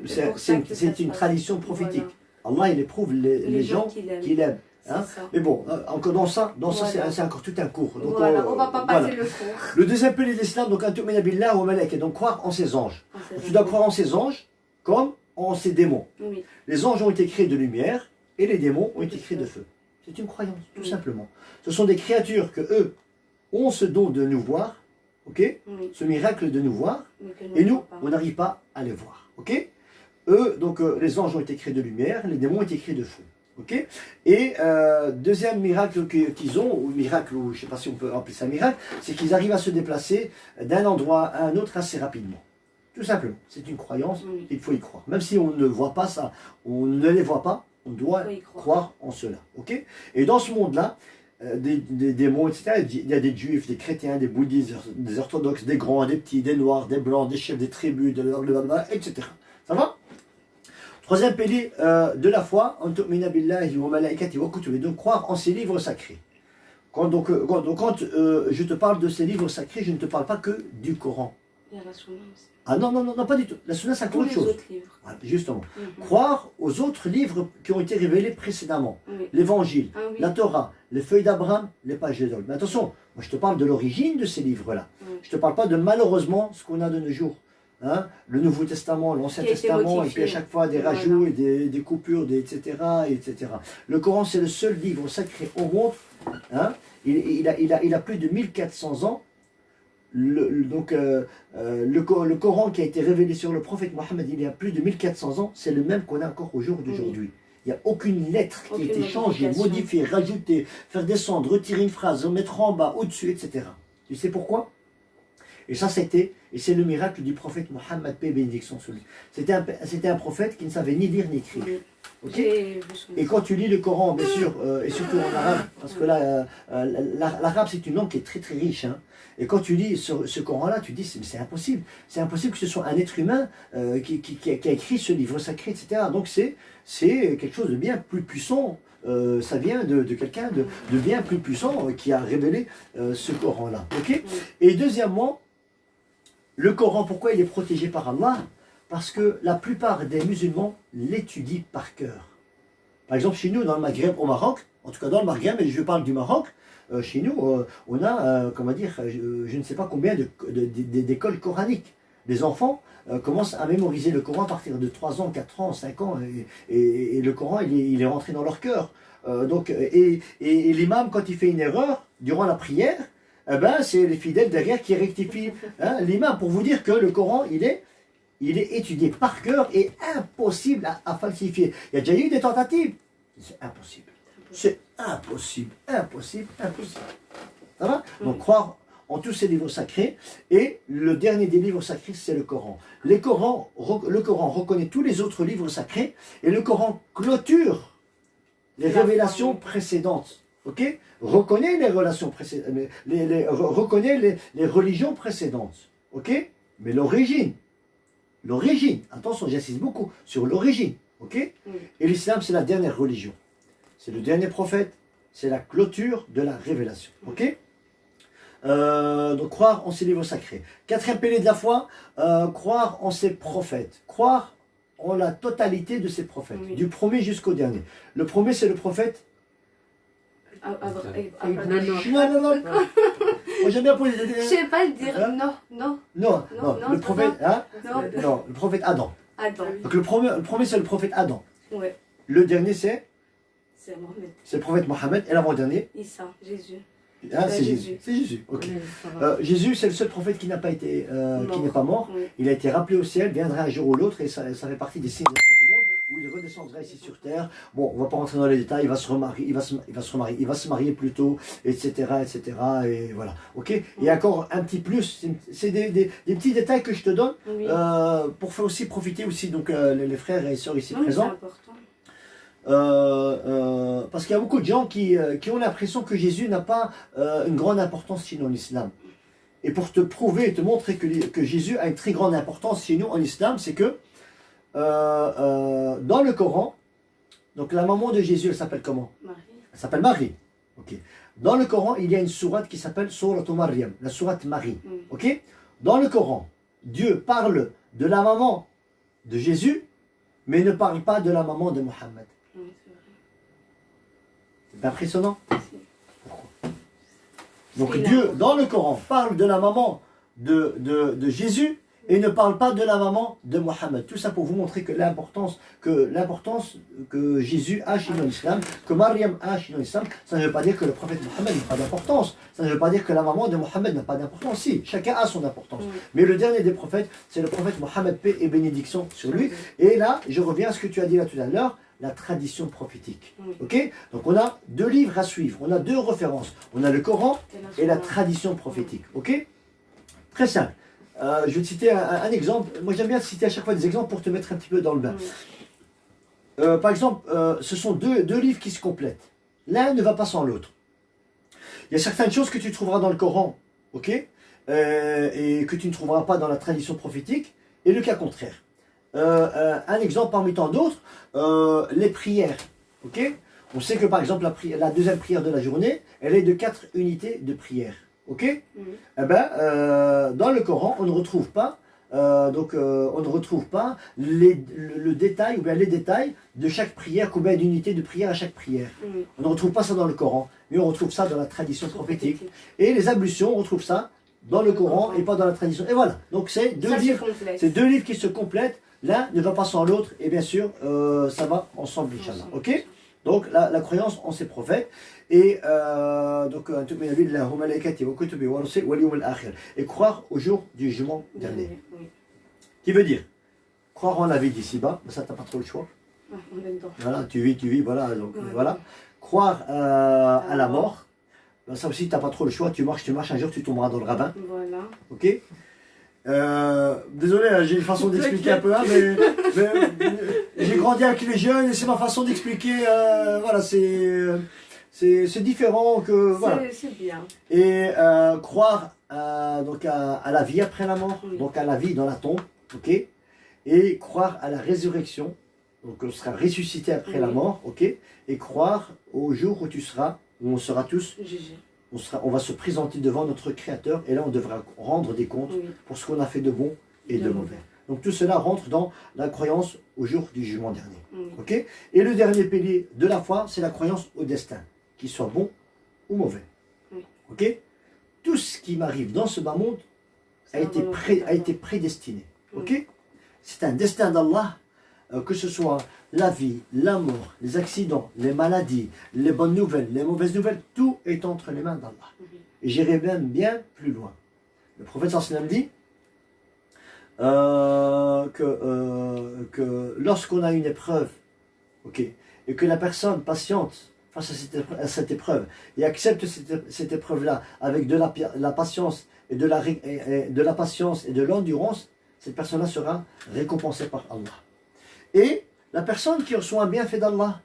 C'est pour ça que ça c'est se une passe. tradition prophétique. Allah, il éprouve les gens qu'il aime. C'est Hein. ça. Mais bon, encore dans ça Voilà. c'est encore tout un cours. Donc, Voilà, on va pas passer voilà. le cours. Le deuxième pilier de l'islam, donc, Antu'mina billah wa malaika, donc croire en ses anges. Ah, c'est Tu dois vrai. croire en ses anges comme en ses démons. Oui. Les anges ont été créés de lumière et les démons ont été créés de feu. C'est une croyance, tout Oui. simplement. Ce sont des créatures que eux ont ce don de nous voir, ok, Oui. ce miracle de nous voir, Mais que et ne nous, voit pas. on n'arrive pas à les voir, ok. Eux, donc les anges ont été créés de lumière, les démons ont été créés de feu, ok. Et deuxième miracle qu'ils ont, ou miracle, ou je ne sais pas si on peut appeler ça miracle, c'est qu'ils arrivent à se déplacer d'un endroit à un autre assez rapidement. Tout simplement, c'est une croyance, Oui. il faut y croire. Même si on ne voit pas ça, on ne les voit pas, on doit Il faut y croire. croire en cela. Ok. Et dans ce monde-là, des démons, etc., il y a des juifs, des chrétiens, des bouddhistes, des orthodoxes, des grands, des petits, des noirs, des blancs, des chefs des tribus, etc. Ça va? Troisième pilier de la foi, an tu'mina billahi wa malaikati wa kutubi, donc croire en ces livres sacrés. Quand je te parle de ces livres sacrés, je ne te parle pas que du Coran. Il y a la sunna aussi. Ah non, non, non, non, pas du tout. La sunna, c'est Tous autre les chose. autres livres. Voilà, justement. Mhm. Croire aux autres livres qui ont été révélés précédemment. Oui. L'évangile, Ah oui. la Torah, les feuilles d'Abraham, les pages de Dol. Mais attention, moi je te parle de l'origine de ces livres-là. Oui. Je ne te parle pas de malheureusement ce qu'on a de nos jours. Hein, le Nouveau Testament, l'Ancien Qui a été Testament, et modifié. puis à chaque fois des Voilà. rajouts et des coupures, etc., etc. Le Coran, c'est le seul livre sacré au monde. Hein, il a plus de 1400 ans. Le Coran qui a été révélé sur le prophète Mohammed il y a plus de 1400 ans, c'est le même qu'on a encore au jour d'aujourd'hui. Il n'y a aucune lettre qui a Aucune été changée, modification. modifiée, rajoutée, faire descendre, retirer une phrase, remettre en bas, au-dessus, etc. Tu sais pourquoi? Et ça, et c'est le miracle du prophète Mohammed, paix et bénédiction sur lui. C'était un prophète qui ne savait ni lire ni écrire. Oui. Ok. J'ai vu son- Et quand tu lis le Coran, bien sûr, et surtout en arabe, parce que là, l'arabe c'est une langue qui est très très riche. Hein. Et quand tu lis ce Coran-là, tu dis c'est impossible. C'est impossible que ce soit un être humain qui a écrit ce livre sacré, etc. Donc c'est quelque chose de bien plus puissant. Ça vient de quelqu'un de bien plus puissant qui a révélé ce Coran-là. Ok. Et deuxièmement, le Coran, pourquoi il est protégé par Allah? Parce que la plupart des musulmans l'étudient par cœur. Par exemple, chez nous, dans le Maghreb, au Maroc, en tout cas dans le Maghreb, et je parle du Maroc, chez nous, on a, comment dire, je ne sais pas combien d'écoles coraniques. Les enfants commencent à mémoriser le Coran à partir de 3 ans, 4 ans, 5 ans, et le Coran, il est rentré dans leur cœur. Et l'imam, quand il fait une erreur, durant la prière, eh ben, c'est les fidèles derrière qui rectifient hein, l'imam, pour vous dire que le Coran, il est étudié par cœur et impossible à falsifier. Il y a déjà eu des tentatives. C'est impossible. C'est impossible, impossible, impossible. Ça va? Donc croire en tous ces livres sacrés. Et le dernier des livres sacrés, c'est le Coran. Le Coran reconnaît tous les autres livres sacrés et le Coran clôture les révélations précédentes. Ok? Reconnaît les relations précédentes, reconnaît les religions précédentes. Ok? Mais l'origine, attention, j'insiste beaucoup sur l'origine. Ok? Et l'islam, c'est la dernière religion. C'est le dernier prophète, c'est la clôture de la révélation. Ok? Donc croire en ces livres sacrés. Quatrième pilier de la foi, croire en ces prophètes. Croire en la totalité de ces prophètes, Oui. du premier jusqu'au dernier. Le premier, c'est le prophète. Non. Non. Moi, j'aime bien poser Je sais pas le dire. Hein? Non. Non, Non, le c'est prophète. pas Hein? Non. Non, le prophète Adam. Attends. Donc le premier c'est le prophète Adam. Ouais. Le dernier, c'est C'est Mohamed. le prophète Mohammed. Et l'avant-dernier, Issa. Jésus. c'est Jésus. Jésus. C'est Jésus. Ok. Oui, ça va. Jésus, c'est le seul prophète qui n'a pas été, qui n'est pas mort. Oui. Il a été rappelé au ciel, viendra un jour ou l'autre, et ça fait partie des signes de la fin du monde, où il redescendra ici sur terre. Bon, on va pas rentrer dans les détails, il va se remarier, il va se marier plus tôt, etc., etc. Et voilà. Ok. Et encore un petit plus, c'est des petits détails que je te donne Oui. pour faire aussi profiter aussi donc les frères et sœurs ici Non, mais c'est présents. important. Parce qu'il y a beaucoup de gens qui ont l'impression que Jésus n'a pas une grande importance chez nous en islam. Et pour te prouver et te montrer que Jésus a une très grande importance chez nous en islam, c'est que dans le Coran, donc la maman de Jésus, elle s'appelle comment? Marie. Elle s'appelle Marie. Ok. Dans le Coran, il y a une sourate qui s'appelle Sourate Maryam, la sourate Marie. Ok. Dans le Coran, Dieu parle de la maman de Jésus, mais ne parle pas de la maman de Mohammed. Oui, c'est vrai. C'est impressionnant. Donc C'est Dieu, énorme. dans le Coran, parle de la maman de Jésus et ne parle pas de la maman de Mohammed. Tout ça pour vous montrer que l'importance que Jésus a chez nous en islam, que Maryam a chez nous en islam, ça ne veut pas dire que le prophète Mohammed n'a pas d'importance. Ça ne veut pas dire que la maman de Mohammed n'a pas d'importance. Si, chacun a son importance. Oui. Mais le dernier des prophètes, c'est le prophète Mohammed, paix et bénédiction sur lui. Et là, je reviens à ce que tu as dit là tout à l'heure, la tradition prophétique. Oui. Ok. Donc on a deux livres à suivre, on a deux références. On a le Coran et la tradition prophétique. Ok. Très simple. Je vais te citer un exemple. Moi j'aime bien te citer à chaque fois des exemples pour te mettre un petit peu dans le bain. Oui. Par exemple, ce sont deux livres qui se complètent. L'un ne va pas sans l'autre. Il y a certaines choses que tu trouveras dans le Coran, ok, et que tu ne trouveras pas dans la tradition prophétique, et le cas contraire. Un exemple parmi tant d'autres, les prières, ok. On sait que par exemple la deuxième prière de la journée, elle est de 4 unités de prière, ok. Oui. Eh ben, dans le Coran, on ne retrouve pas on ne retrouve pas le détail ou bien les détails de chaque prière, combien d'unités de prière à chaque prière. Oui. On ne retrouve pas ça dans le Coran, mais on retrouve ça dans la tradition prophétique. Et les ablutions, on retrouve ça dans le Coran et pas dans la tradition. Et voilà, donc c'est deux livres qui se complètent. L'un ne va pas sans l'autre, et bien sûr, ça va ensemble, Inch'Allah. Ok. Donc la croyance en ses prophètes et croire au jour du jugement dernier. Oui. Qui veut dire croire en la vie d'ici-bas, mais ça t'as pas trop le choix. Ouais, on est dedans. Voilà, tu vis, voilà. Donc Ouais. voilà. Croire à la mort, ben, ça aussi t'as pas trop le choix. Tu marches, un jour tu tomberas dans le ravin. Voilà. Ok. Désolé, hein, j'ai une façon d'expliquer un peu, hein, mais j'ai grandi avec les jeunes et c'est ma façon d'expliquer. Voilà, c'est différent que voilà. C'est bien. Et croire donc à la vie après la mort, Oui. donc à la vie dans la tombe, ok. Et croire à la résurrection, donc on sera ressuscité après la Oui. mort, ok. Et croire au jour où où on sera tous. GG. On va se présenter devant notre Créateur et là on devra rendre des comptes Oui. pour ce qu'on a fait de bon et de mauvais. Donc tout cela rentre dans la croyance au jour du jugement dernier. Oui. Ok. Et le dernier pilier de la foi, c'est la croyance au destin, qu'il soit bon ou mauvais. Oui. Ok. Tout ce qui m'arrive dans ce bas monde a C'est la été, volonté a été d'Allah. prédestiné. Oui. Ok. C'est un destin d'Allah, que ce soit la vie, la mort, les accidents, les maladies, les bonnes nouvelles, les mauvaises nouvelles, tout est entre les mains d'Allah. Oui. Et j'irai même bien plus loin. Le prophète sallam dit que lorsqu'on a une épreuve, ok, et que la personne patiente face à cette épreuve et accepte cette épreuve-là avec de la patience et de la patience et de l'endurance, cette personne-là sera récompensée par Allah. Et la personne qui reçoit un bienfait d'Allah,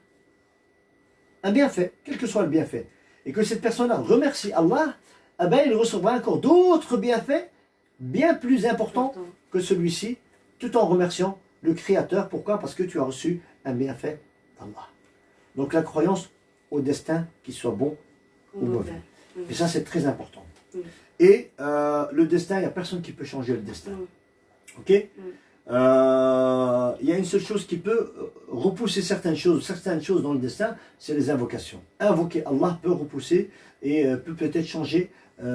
un bienfait, quel que soit le bienfait, et que cette personne-là remercie Allah, eh ben, il recevra encore d'autres bienfaits bien plus importants que celui-ci, tout en remerciant le Créateur. Pourquoi? Parce que tu as reçu un bienfait d'Allah. Donc la croyance au destin, qu'il soit bon ou mauvais. Oui. Et ça, c'est très important. Oui. Et le destin, il n'y a personne qui peut changer le destin. Oui. Ok? Il y a une seule chose qui peut repousser certaines choses dans le destin, c'est les invocations. Invoquer Allah peut repousser et peut peut-être changer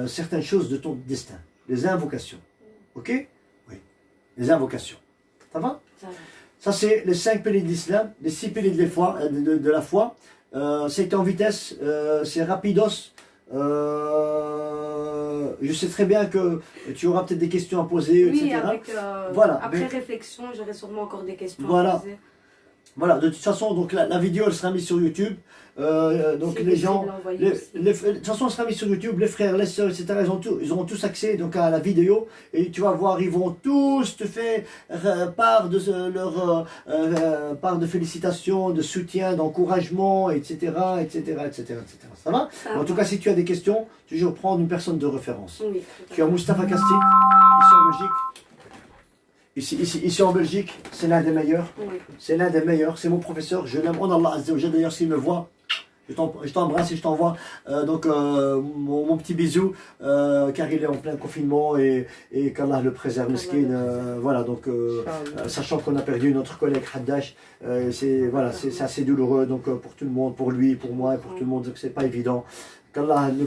certaines choses de ton destin. Les invocations. Ok? Oui. Les invocations. Ça va? Ça va. Ça, c'est les 5 piliers de l'islam, les 6 piliers de la foi. C'est en vitesse, c'est rapidos. Je sais très bien que tu auras peut-être des questions à poser, Oui, etc. avec, Voilà, après mais- réflexion, j'aurai sûrement encore des questions Voilà. à poser. Voilà, de toute façon, donc la vidéo elle sera mise sur YouTube. Donc Si les possible, gens, l'envoyer aussi. de toute façon, elle sera mise sur YouTube, les frères, les sœurs, etc. Ils auront tous accès donc à la vidéo et tu vas voir, ils vont tous te faire part de leur part de félicitations, de soutien, d'encouragement, etc., etc., etc., etc. Ça va? Ça En tout va. cas, si tu as des questions, toujours prendre une personne de référence. Oui, tout à Tu as fait. Moustapha Casti, ici en Belgique. Ici en Belgique, c'est l'un des meilleurs. Oui. C'est l'un des meilleurs, c'est mon professeur, je l'aime en Allah Azza wa Jalla. D'ailleurs s'il me voit, je t'embrasse et je t'envoie mon petit bisou, car il est en plein confinement et qu'Allah le préserve, meskin. Voilà, donc sachant qu'on a perdu notre collègue Haddash, c'est assez douloureux donc pour tout le monde, pour lui, pour moi et pour tout le monde, donc c'est pas évident. Qu'Allah le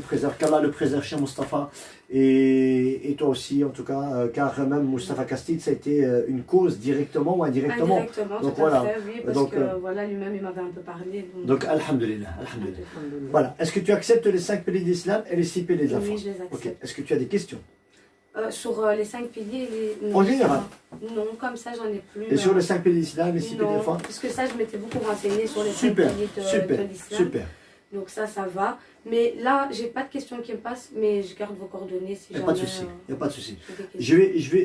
préserve chez Mustapha et toi aussi en tout cas, car même Moustapha Castille ça a été une cause directement ou indirectement. Indirectement, Donc tout voilà. à fait, oui, parce Donc, que voilà, lui-même il m'avait un peu parlé. Donc alhamdulillah, alhamdulillah. Voilà. Est-ce que tu acceptes les 5 piliers d'islam et les 6 piliers de la foi? Oui, je les accepte. Ok. Est-ce que tu as des questions? Sur les 5 piliers, non, En général? Non, comme ça j'en ai plus. Et sur les 5 piliers d'islam, les 6 piliers de la Non, foi? parce que ça je m'étais beaucoup renseignée sur les 5 Super, piliers de super, l'islam. super. Donc ça va. Mais là, j'ai pas de questions qui me passent, mais je garde vos coordonnées si Il n'y a jamais. pas de souci. Il n'y a pas de souci. j'ai des questions.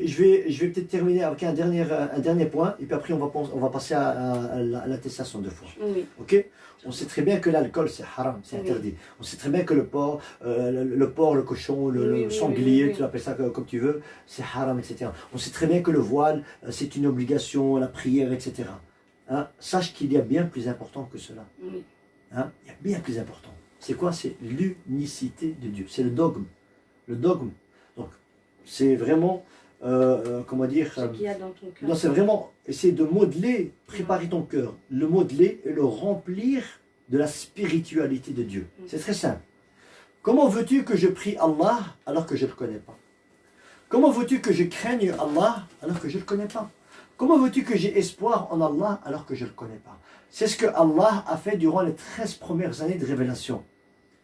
Je vais peut-être terminer avec un dernier point et puis après on va passer à l'attestation de foi. Oui, Ok? On sait très bien que l'alcool c'est haram, c'est Oui. interdit. On sait très bien que le porc, le cochon, le Oui, sanglier, oui. tu l'appelles ça comme tu veux, c'est haram, etc. On sait très bien que le voile, c'est une obligation, la prière, etc. Hein? Sache qu'il y a bien plus important que cela. Oui. Hein? Il y a bien plus important. C'est quoi? C'est l'unicité de Dieu. C'est le dogme. Le dogme. Donc, c'est vraiment, comment dire... Ce qu'il y a dans ton cœur. non, c'est vraiment essayer de modeler, préparer ton cœur, le modeler et le remplir de la spiritualité de Dieu. C'est très simple. Comment veux-tu que je prie Allah alors que je ne le connais pas? Comment veux-tu que je craigne Allah alors que je ne le connais pas? Comment veux-tu que j'ai espoir en Allah alors que je ne le connais pas? C'est ce que Allah a fait durant les 13 premières années de révélation.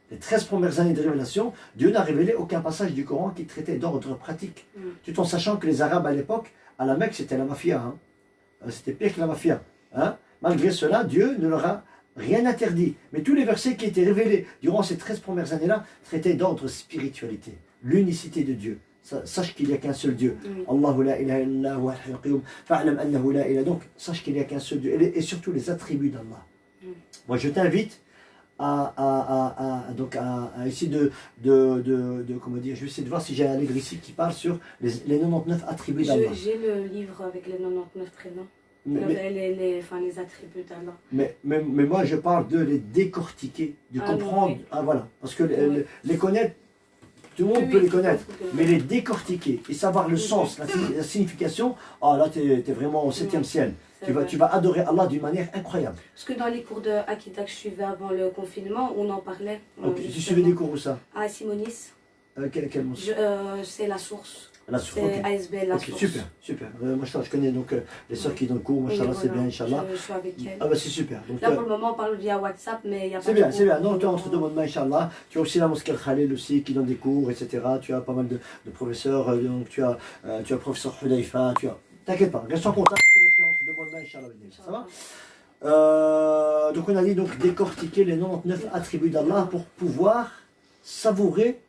Les 13 premières années de révélation, Dieu n'a révélé aucun passage du Coran qui traitait d'ordre pratique. Tout en sachant que les Arabes à l'époque, à la Mecque, c'était la mafia. Hein. C'était pire que la mafia. Hein. Malgré cela, Dieu ne leur a rien interdit. Mais tous les versets qui étaient révélés durant ces 13 premières années-là traitaient d'ordre spiritualité, l'unicité de Dieu. Sache qu'il n'y a qu'un seul Dieu. Allahu la ilaha illa huwa al-hayyul qayyum, fa'lam annahu la ilaha. Donc, sache qu'il n'y a qu'un seul Dieu. Et surtout les attributs d'Allah. Moi, je t'invite à essayer comment dire, je vais essayer de voir si j'ai un livre ici qui parle sur les 99 attributs d'Allah. J'ai le livre avec les 99 prénoms. Les attributs d'Allah. Mais moi je parle de les décortiquer, de comprendre. Oui. Ah voilà, parce que les connaître, tout le monde peut les connaître, mais les décortiquer et savoir le sens, la signification, ah là tu es vraiment au 7e ciel. Tu vas adorer Allah d'une manière incroyable. Parce que dans les cours de Akida que je suivais avant le confinement, on en parlait. Tu suivais des cours où ça? À Simonis. Quel mot? C'est la source. La source. C'est ASB, la source. Super. Moi je connais donc les sœurs qui donnent cours, machallah, c'est bien, Inch'Allah. Je suis avec elles. Ah bah c'est super. Donc, là pour le moment on parle via WhatsApp, mais il n'y a pas de c'est bien. Non, tu es entre deux bonnes mains, Inch'Allah. Tu as aussi la mosquée Khalil aussi qui donne des cours, etc. Tu as pas mal de professeurs. Donc tu as professeur Hudayfa. T'inquiète pas, reste en contact. Je te mettrai entre deux bonnes mains, Inch'Allah. Ça va? Donc on a dit donc décortiquer les 99 attributs d'Allah pour pouvoir savourer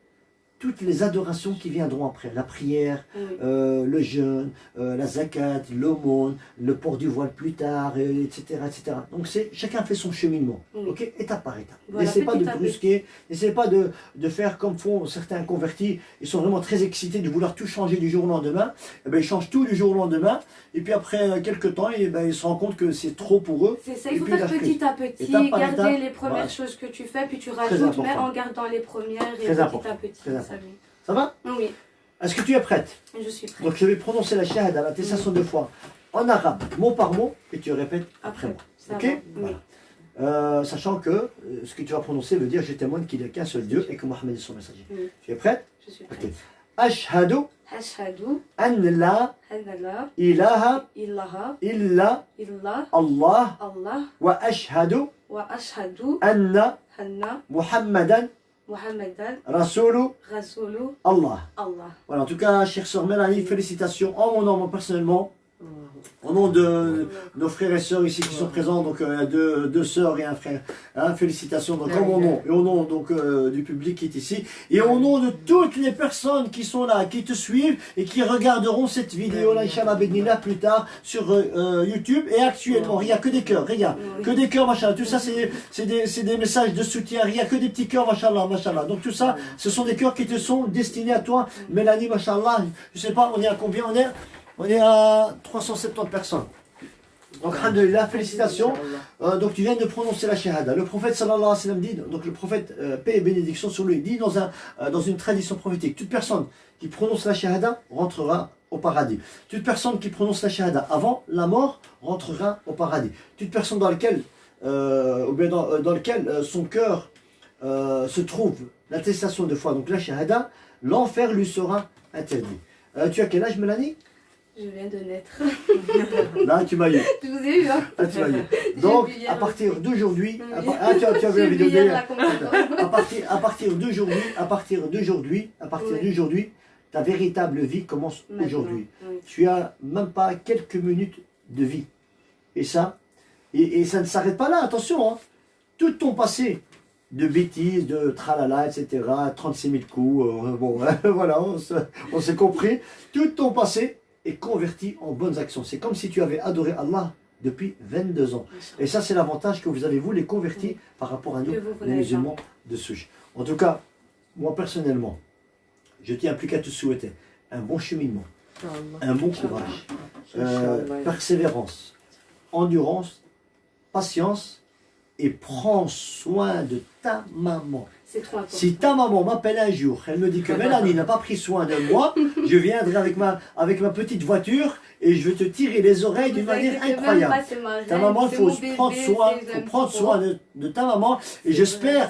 toutes les adorations qui viendront après, la prière, le jeûne, la zakat, l'aumône, le port du voile plus tard, etc., etc. Donc chacun fait son cheminement, ok, étape par étape. Voilà, n'essayez pas de brusquer, n'essayez pas de faire comme font certains convertis, ils sont vraiment très excités de vouloir tout changer du jour au lendemain, et bien, ils changent tout du jour au lendemain, et puis après quelques temps, et ben, ils se rendent compte que c'est trop pour eux. C'est ça, il faut faire petit à petit, garder les premières choses que tu fais, puis tu rajoutes, mais en gardant les premières, et petit à petit. Ça va? Oui. Est-ce que tu es prête? Je suis prête. Donc je vais prononcer la shahada, l'attestation de foi, en arabe, mot par mot, et tu répètes après moi. Ok? Voilà. Sachant que ce que tu vas prononcer veut dire je témoigne qu'il n'y a qu'un seul Dieu et que Mohammed est son messager. Tu es prête? Je suis prête. Ashhadu an la ilaha illa Allah wa ashhadu anna Muhammadan Rasoulou Allah. Voilà, en tout cas, chère sœur Mélanie, félicitations en mon nom, moi personnellement. Au nom de nos frères et sœurs ici qui sont présents, donc deux sœurs et un frère, hein, félicitations donc en mon nom et au nom donc du public qui est ici et au nom de toutes les personnes qui sont là, qui te suivent et qui regarderont cette vidéo là, Inch'Allah Benillah plus tard sur YouTube et actuellement, il n'y a que des cœurs, regarde, que des cœurs, machallah, tout ça c'est des messages de soutien, il n'y a que des petits cœurs, machallah, machallah, donc tout ça, ce sont des cœurs qui te sont destinés à toi, Mélanie, machallah, je sais pas, on est à combien, on est à 370 personnes. Donc, alhamdoulilah, félicitations. Donc, tu viens de prononcer la shahada. Le prophète sallallahu alayhi wa sallam dit, donc le prophète, paix et bénédiction sur lui, dit dans une tradition prophétique, toute personne qui prononce la shahada rentrera au paradis. Toute personne qui prononce la shahada avant la mort rentrera au paradis. Toute personne dans laquelle, dans lequel son cœur se trouve l'attestation de foi, donc la shahada, l'enfer lui sera interdit. Tu as quel âge, Mélanie? Je viens de naître. Là, tu m'as eu. Je vous ai eu, hein. Là, tu m'as eu. Donc, à partir d'aujourd'hui, tu as vu la vidéo d'ailleurs. À partir d'aujourd'hui, ta véritable vie commence aujourd'hui. Oui. Tu as même pas quelques minutes de vie. Et ça ne s'arrête pas là, attention. Hein. Tout ton passé de bêtises, de tralala, etc., 36 000 coups, bon, voilà, on s'est compris. Tout ton passé est converti en bonnes actions. C'est comme si tu avais adoré Allah depuis 22 ans. Et ça, c'est l'avantage que vous avez, vous, les convertis par rapport à nous, les musulmans de souche. En tout cas, moi, personnellement, je tiens plus qu'à te souhaiter un bon cheminement, un bon courage, persévérance, endurance, patience, et prends soin de ta maman. C'est trop important. Si ta maman m'appelle un jour, elle me dit que Mélanie n'a pas pris soin de moi, je viendrai avec ma petite voiture et je vais te tirer les oreilles d'une manière incroyable. Ta maman, il faut prendre soin de ta maman. Et j'espère,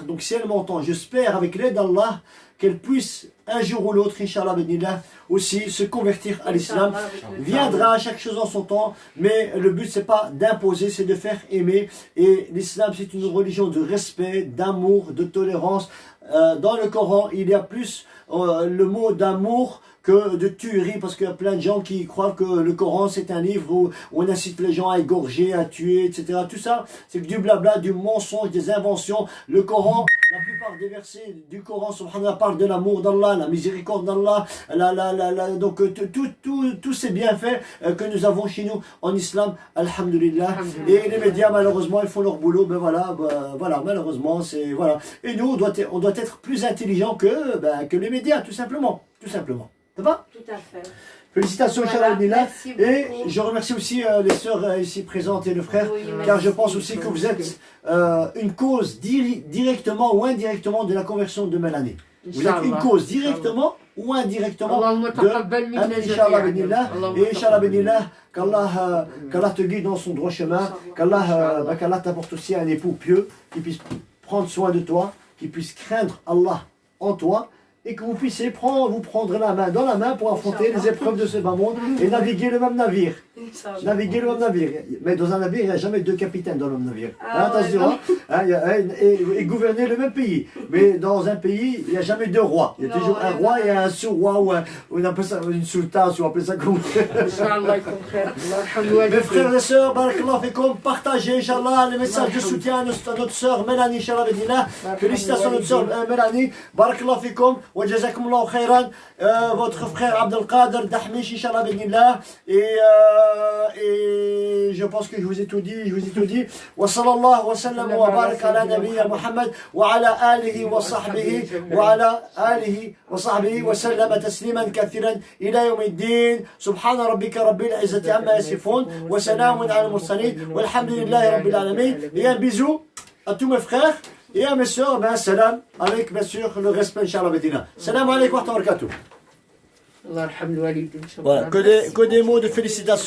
donc si elle m'entend, j'espère avec l'aide d'Allah qu'elle puisse un jour ou l'autre, Inch'Allah, aussi se convertir à l'islam. Viendra chaque chose en son temps, mais le but c'est pas d'imposer, c'est de faire aimer. Et l'islam c'est une religion de respect, d'amour, de tolérance. Dans le Coran, il y a plus le mot d'amour que de tuerie, parce qu'il y a plein de gens qui croient que le Coran c'est un livre où on incite les gens à égorger, à tuer, etc. Tout ça, c'est du blabla, du mensonge, des inventions. Le Coran, la plupart des versets du Coran, subhanallah, parlent de l'amour d'Allah, la miséricorde d'Allah, donc tous ces bienfaits que nous avons chez nous en islam, alhamdulillah. Et les médias, malheureusement, ils font leur boulot, ben voilà, malheureusement, c'est, voilà. Et nous, on doit être plus intelligents que les médias, tout simplement. Ça va? Tout à fait. Félicitations, Voilà, Inch'Allah. Et beaucoup. je remercie aussi les sœurs ici présentes et le frère, Oui, car merci. je pense aussi que vous êtes une cause directement ou indirectement de la conversion de Mélanie. Vous êtes une cause directement ou indirectement de Inch'Allah Benillah. Et Inch'Allah Benillah, qu'Allah te guide dans son droit chemin, qu'Allah t'apporte aussi un époux pieux qui puisse prendre soin de toi, qui puisse craindre Allah en toi, et que vous puissiez vous prendre la main dans la main pour affronter les épreuves de ce bas monde et naviguer le même navire. Naviguer le même navire. Mais dans un navire, il n'y a jamais deux capitaines dans le même navire. Attention, et gouverner le même pays. Mais dans un pays, il n'y a jamais deux rois. Il y a toujours un roi et un sous-roi, ou on appelle ça une sultane, si on appelle ça comme Mes frères et sœurs, barakallah fikum, partagez, Inch'Allah, les messages de soutien à notre sœur Mélanie, Inch'Allah Benillah. Félicitations à notre sœur Mélanie, barakallah fikum. Wajazakumullahu khairan, votre frère Abdelkader Dahmish, Inch'Allah Benillah, et je pense que je vous ai tout dit, wa sallallahu wa sallam wa barak ala nabiyya Muhammad wa ala alihi wa sahbihi wa sallama tasliman kathiran ila yawmiddin, subhana rabbika rabbil izzati amma yasifun, wa salamun ala al-mursalin, walhamdulillahi rabbil alamin. Et un bisou à tous mes frères. Et à mes soeurs, salam, avec bien sûr le respect, Inch'Allah Medina. Salam alaikum wa rahmatullahi wa barakatuh. Voilà, que des mots de félicitations.